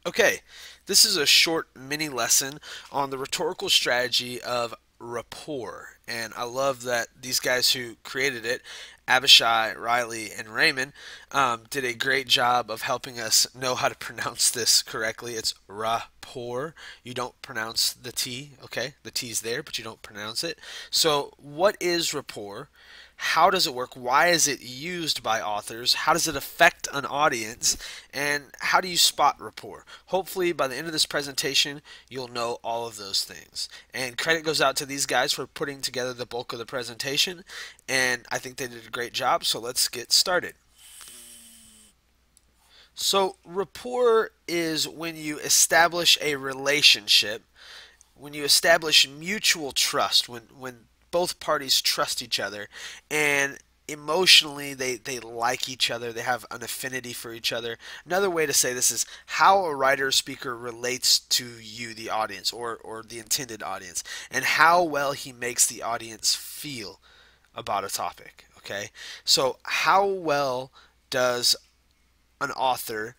Okay, this is a short mini lesson on the rhetorical strategy of rapport. And I love that these guys who created it, Abishai, Riley, and Raymond, did a great job of helping us know how to pronounce this correctly. It's rapport. You don't pronounce the T, okay? The T's there, but you don't pronounce it. So, what is rapport? How does it work? Why is it used by authors? How does it affect an audience? And how do you spot rapport? Hopefully, by the end of this presentation, you'll know all of those things. And credit goes out to these guys for putting together the bulk of the presentation. And I think they did a great job, so let's get started. So, rapport is when you establish a relationship, when you establish mutual trust, when both parties trust each other and emotionally they like each other, they have an affinity for each other. Another way to say this is how a writer or speaker relates to you, the audience, or the intended audience, and how well he makes the audience feel about a topic. Okay, so how well does an author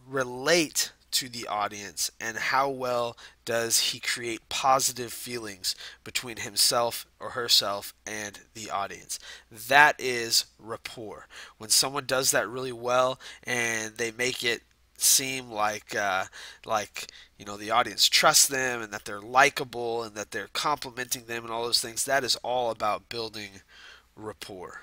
relate to the audience, and how well does he create positive feelings between himself or herself and the audience? That is rapport. When someone does that really well and they make it seem like the audience trusts them and that they're likable and that they're complimenting them and all those things, that is all about building rapport.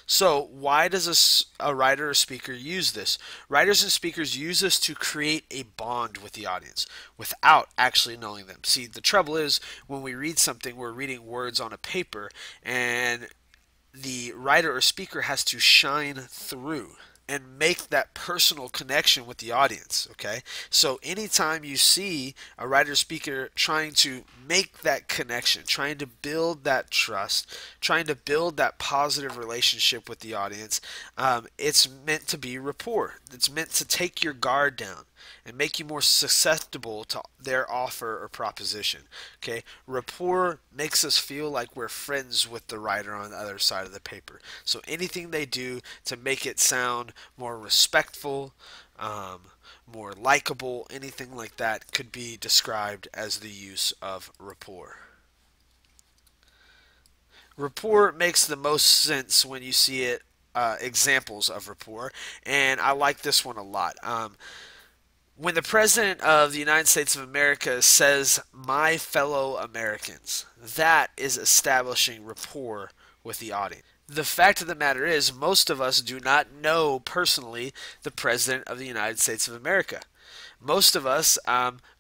So, why does a writer or speaker use this? Writers and speakers use this to create a bond with the audience without actually knowing them. See, the trouble is when we read something, we're reading words on a paper, and the writer or speaker has to shine through and make that personal connection with the audience. Okay, so anytime you see a writer speaker trying to make that connection, trying to build that trust, trying to build that positive relationship with the audience, it's meant to be rapport. It's meant to take your guard down and make you more susceptible to their offer or proposition. Okay, rapport makes us feel like we're friends with the writer on the other side of the paper. So anything they do to make it sound more respectful, more likable, anything like that could be described as the use of rapport. Rapport makes the most sense when you see it, examples of rapport, and I like this one a lot. When the President of the United States of America says, "my fellow Americans," that is establishing rapport with the audience. The fact of the matter is, most of us do not know personally the President of the United States of America. Most of us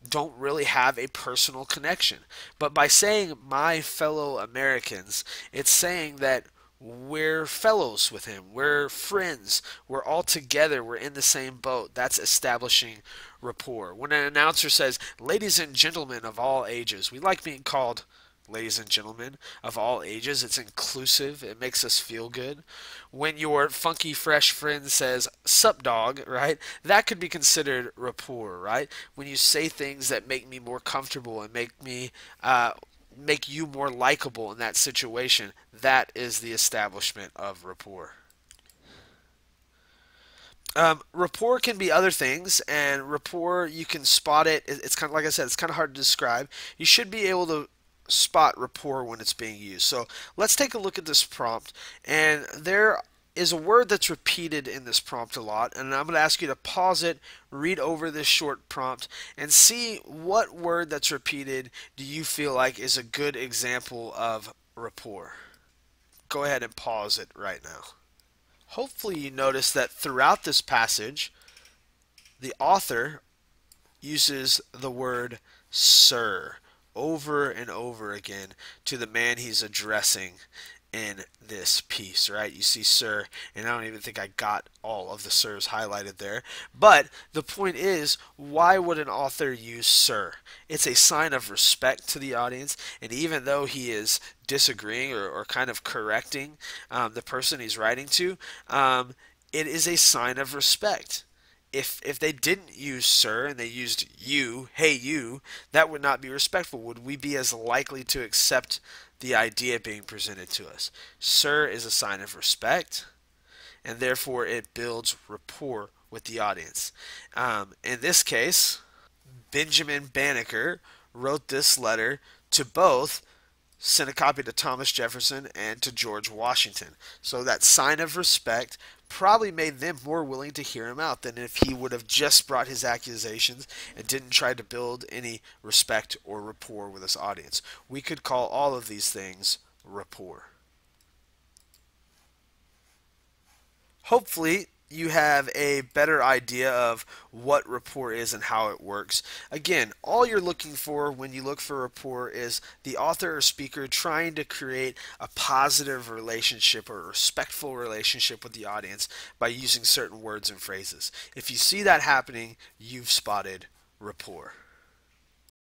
don't really have a personal connection. But by saying "my fellow Americans," it's saying that we're fellows with him. We're friends. We're all together. We're in the same boat. That's establishing rapport. When an announcer says, "ladies and gentlemen of all ages," we like being called ladies and gentlemen of all ages. It's inclusive. It makes us feel good. When your funky fresh friend says "sup dog," right? That could be considered rapport, right? When you say things that make me more comfortable and make you more likable in that situation, that is the establishment of rapport. Rapport can be other things, and rapport, you can spot it. It's kind of like I said, it's kind of hard to describe. You should be able to spot rapport when it's being used. So let's take a look at this prompt, and there is a word that's repeated in this prompt a lot, and I'm going to ask you to pause it, read over this short prompt, and see what word that's repeated do you feel like is a good example of rapport. Go ahead and pause it right now. Hopefully you notice that throughout this passage, the author uses the word "sir" over and over again to the man he's addressing in this piece, right? You see "sir," and I don't even think I got all of the "sirs" highlighted there. But the point is, why would an author use "sir"? It's a sign of respect to the audience, and even though he is disagreeing or kind of correcting the person he's writing to, it is a sign of respect. If they didn't use "sir" and they used "you," "hey you," that would not be respectful. Would we be as likely to accept the idea being presented to us? "Sir" is a sign of respect, and therefore it builds rapport with the audience. In this case, Benjamin Banneker wrote this letter to both, sent a copy to Thomas Jefferson and to George Washington. So that sign of respect probably made them more willing to hear him out than if he would have just brought his accusations and didn't try to build any respect or rapport with his audience. We could call all of these things rapport. Hopefully you have a better idea of what rapport is and how it works. Again, all you're looking for when you look for rapport is the author or speaker trying to create a positive relationship or a respectful relationship with the audience by using certain words and phrases. If you see that happening, you've spotted rapport.